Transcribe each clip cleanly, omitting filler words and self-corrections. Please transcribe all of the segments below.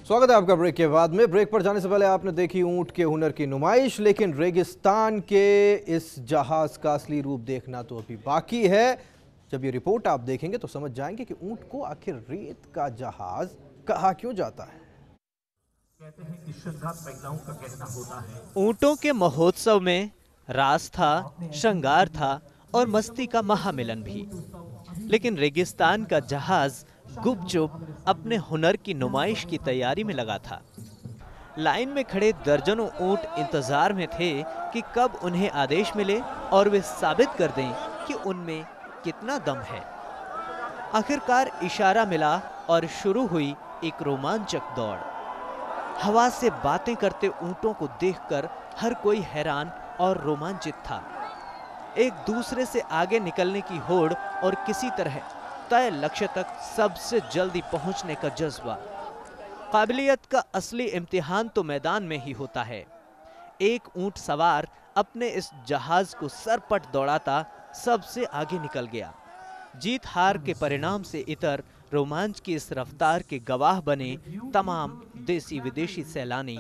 स्वागत है आपका ब्रेक के बाद में। ब्रेक पर जाने से पहले आपने देखी ऊंट के हुनर की नुमाइश, लेकिन रेगिस्तान के इस जहाज का असली रूप देखना तो अभी बाकी है। जब ये रिपोर्ट आप देखेंगे तो समझ जाएंगे कि ऊंट को आखिर रेत का जहाज कहा क्यों जाता है। कहते हैं कि श्रृंगार महिलाओं का कहना होता है। ऊंटों के महोत्सव में रास था, श्रृंगार था और मस्ती का महामिलन भी, लेकिन रेगिस्तान का जहाज गुपचुप अपने हुनर की नुमाइश की तैयारी में लगा था। लाइन में खड़े दर्जनों ऊंट इंतजार में थे कि कब उन्हें आदेश मिले और वे साबित कर दें कि उनमें कितना दम है। आखिरकार इशारा मिला और शुरू हुई एक रोमांचक दौड़। हवा से बातें करते ऊंटों को देखकर हर कोई हैरान और रोमांचित था। एक दूसरे से आगे निकलने की होड़ और किसी तरह तय लक्ष्य तक सबसे जल्दी पहुंचने का जज्बा। काबिलियत का असली इम्तिहान तो मैदान में ही होता है। एक ऊंट सवार अपने इस जहाज को सरपट दौड़ाता सबसे आगे निकल गया। जीत हार के परिणाम से इतर रोमांच की इस रफ्तार के गवाह बने तमाम देसी विदेशी सैलानी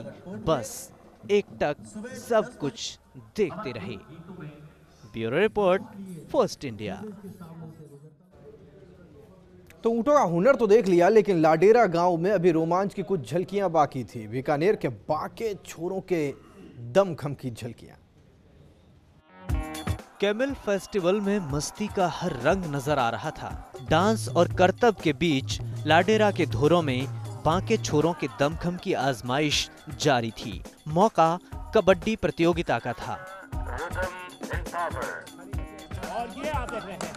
बस एकटक सब कुछ देखते रहे। Bureau report, first India. तो ऊंटों का हुनर तो देख लिया, लेकिन लाडेरा गांव में अभी रोमांच की कुछ झलकियां बाकी थी। बीकानेर के बाके छोरों के दमखम की झलकियां। कैमल फेस्टिवल में मस्ती का हर रंग नजर आ रहा था। डांस और करतब के बीच लाडेरा के धोरों में बाके छोरों के दमखम की आजमाइश जारी थी। मौका कबड्डी प्रतियोगिता का था। और ये आप देख रहे हैं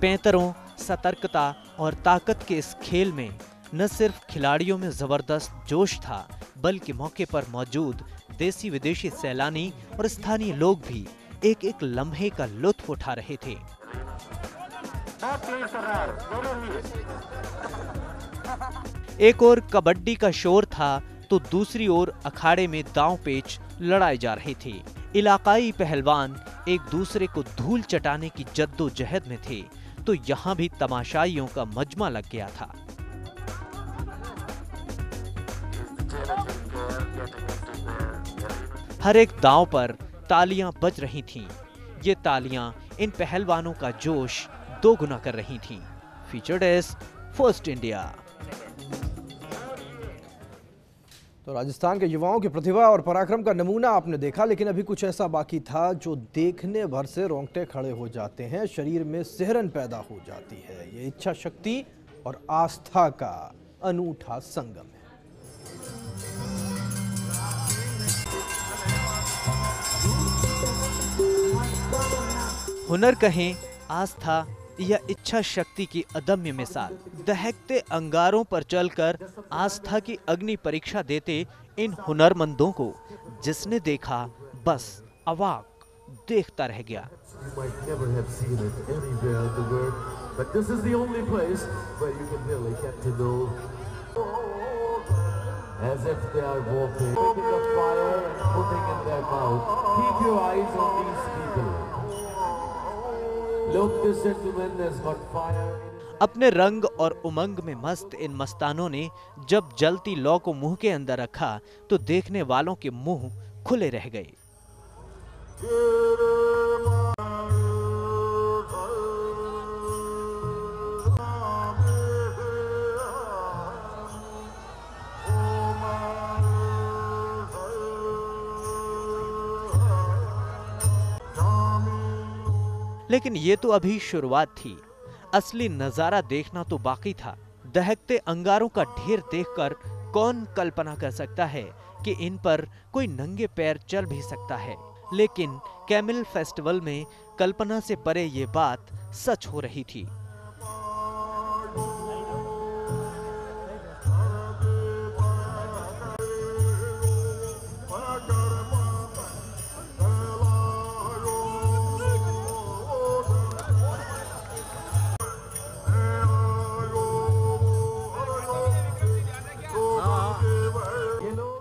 पैंतरों, सतर्कता और ताकत के इस खेल में न सिर्फ खिलाड़ियों में जबरदस्त जोश था, बल्कि मौके पर मौजूद देसी विदेशी सैलानी और स्थानीय लोग भी एक एक लम्हे का लुत्फ उठा रहे थे। एक ओर कबड्डी का शोर था तो दूसरी ओर अखाड़े में दांव पेच लड़ाए जा रहे थे। इलाकाई पहलवान एक दूसरे को धूल चटाने की जद्दोजहद में थे, तो यहाँ भी तमाशाइयों का मजमा लग गया था। हर एक दांव पर तालियां बज रही थीं। ये तालियां इन पहलवानों का जोश दोगुना कर रही थीं। Feature desk, first India. तो राजस्थान के युवाओं की प्रतिभा और पराक्रम का नमूना आपने देखा, लेकिन अभी कुछ ऐसा बाकी था जो देखने भर से रोंगटे खड़े हो जाते हैं, शरीर में सिहरन पैदा हो जाती है। ये इच्छा शक्ति और आस्था का अनूठा संगम है। हुनर कहें, आस्था या इच्छा शक्ति की अदम्य मिसाल। दहकते अंगारों पर चलकर आस्था की अग्नि परीक्षा देते इन हुनरमंदों को जिसने देखा बस अवाक देखता रह गया। As if they are walking in the fire and putting in their mouth. Keep your eyes on these people. Look, this gentleman has got fire. अपने रंग और उमंग में मस्त इन मस्तानों ने जब जलती लौ को मुंह के अंदर रखा तो देखने वालों के मुंह खुले रह गए। लेकिन ये तो अभी शुरुआत थी, असली नजारा देखना तो बाकी था। दहकते अंगारों का ढेर देखकर कौन कल्पना कर सकता है कि इन पर कोई नंगे पैर चल भी सकता है। लेकिन कैमल फेस्टिवल में कल्पना से परे ये बात सच हो रही थी।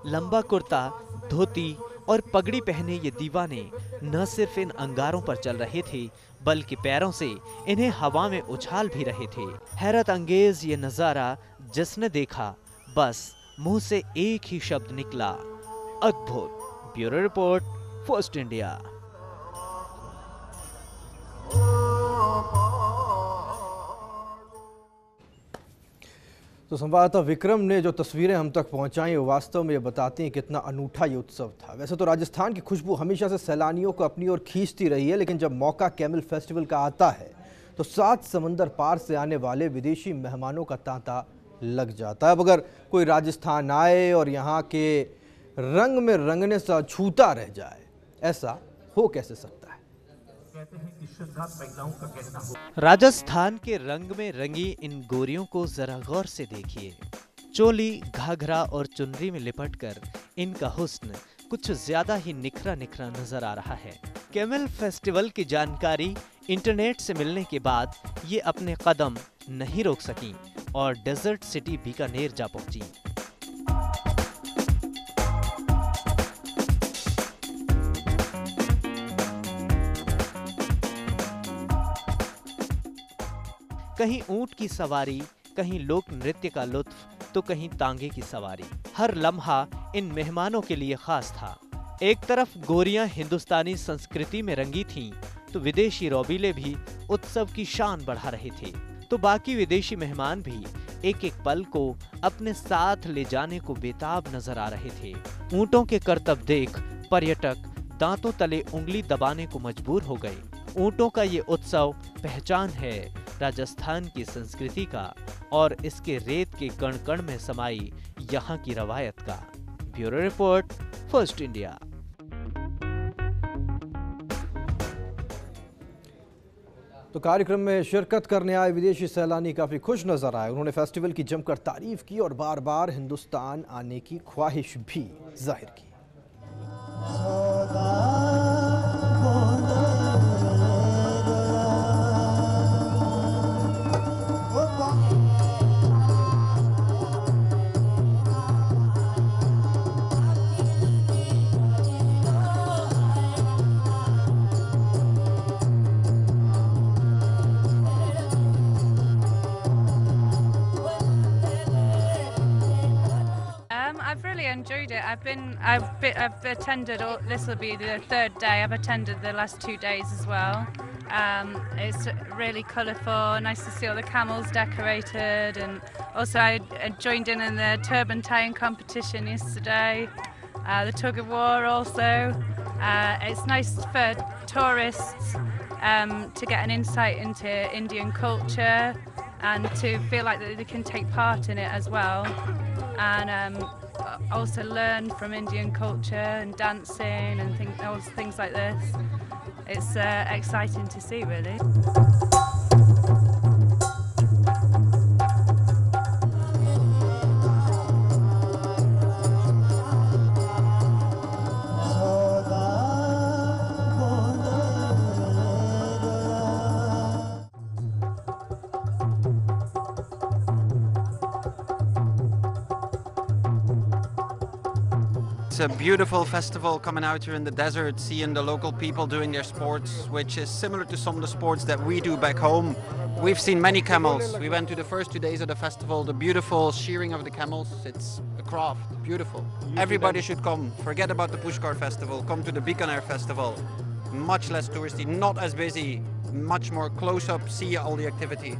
लंबा कुर्ता, धोती और पगड़ी पहने ये दीवाने न सिर्फ इन अंगारों पर चल रहे थे, बल्कि पैरों से इन्हें हवा में उछाल भी रहे थे। हैरत अंगेज ये नजारा जिसने देखा, बस मुंह से एक ही शब्द निकला, अद्भुत। Bureau report, first India. तो संवाददाता विक्रम ने जो तस्वीरें हम तक पहुंचाई वो वास्तव में ये बताती हैं कितना अनूठा ये उत्सव था। वैसे तो राजस्थान की खुशबू हमेशा से सैलानियों को अपनी ओर खींचती रही है, लेकिन जब मौका कैमल फेस्टिवल का आता है तो 7 समंदर पार से आने वाले विदेशी मेहमानों का तांता लग जाता है। अब अगर कोई राजस्थान आए और यहाँ के रंग में रंगने से छूता रह जाए, ऐसा हो कैसे सकता है। कहते हैं कि श्रद्धा महिलाओं का गहना हो। राजस्थान के रंग में रंगी इन गोरियों को जरा गौर से देखिए। चोली, घाघरा और चुनरी में लिपटकर इनका हुस्न कुछ ज्यादा ही निखरा निखरा नजर आ रहा है। कैमल फेस्टिवल की जानकारी इंटरनेट से मिलने के बाद ये अपने कदम नहीं रोक सकी और डेजर्ट सिटी बीकानेर जा पहुंची। कहीं ऊंट की सवारी, कहीं लोक नृत्य का लुत्फ, तो कहीं तांगे की सवारी। हर लम्हा इन मेहमानों के लिए खास था। एक तरफ गोरियां हिंदुस्तानी संस्कृति में रंगी थीं, तो विदेशी रौबीले भी उत्सव की शान बढ़ा रहे थे। तो बाकी विदेशी मेहमान भी एक एक पल को अपने साथ ले जाने को बेताब नजर आ रहे थे। ऊंटों के करतब देख पर्यटक दांतों तले उंगली दबाने को मजबूर हो गए। ऊंटों का ये उत्सव पहचान है राजस्थान की संस्कृति का और इसके रेत के कण कण में समाई यहाँ की रवायत का। Bureau report, first India. तो कार्यक्रम में शिरकत करने आए विदेशी सैलानी काफी खुश नजर आए। उन्होंने फेस्टिवल की जमकर तारीफ की और बार बार हिंदुस्तान आने की ख्वाहिश भी जाहिर की। I've really enjoyed it. I've attended. This will be the 3rd day. I've attended the last 2 days as well. It's really colourful. Nice to see all the camels decorated, and also I joined in the turban tying competition yesterday. The tug of war also. It's nice for tourists to get an insight into Indian culture and to feel like that they can take part in it as well, and also learn from Indian culture and dancing and things like this. It's exciting to see, really. It's a beautiful festival coming out here in the desert, seeing the local people doing their sports, which is similar to some of the sports that we do back home. We've seen many camels. We went to the first 2 days of the festival, the beautiful shearing of the camels. It's a craft, beautiful. Everybody should come. Forget about the Pushkar festival. Come to the Bikaner festival. Much less touristy, not as busy, much more close up, see all the activity.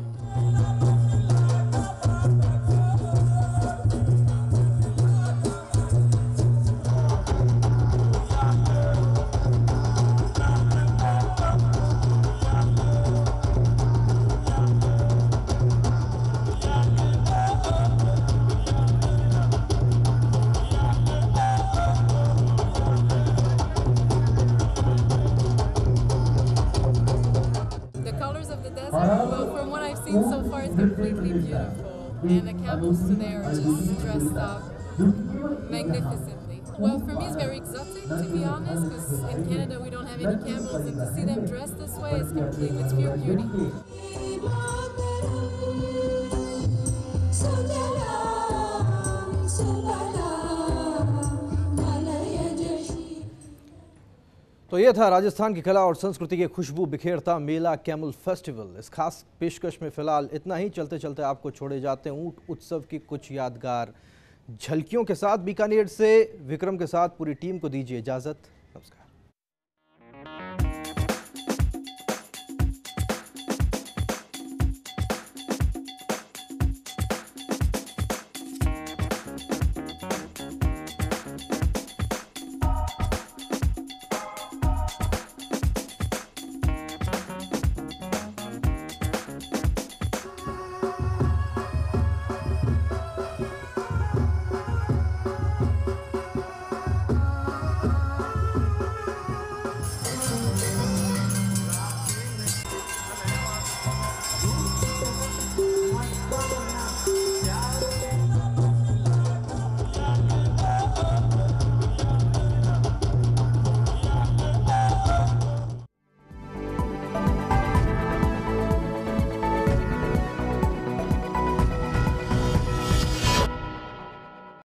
Well, from what I've seen so far, it's completely beautiful, and the camels today are just dressed up magnificently. Well, for me, it's very exotic, to be honest, because in Canada we don't have any camels, and to see them dressed this way is it's pure beauty. तो ये था राजस्थान की कला और संस्कृति की खुशबू बिखेरता मेला camel festival. इस खास पेशकश में फिलहाल इतना ही। चलते चलते आपको छोड़े जाते हैं ऊंट उत्सव की कुछ यादगार झलकियों के साथ। बीकानेर से विक्रम के साथ पूरी टीम को दीजिए इजाजत।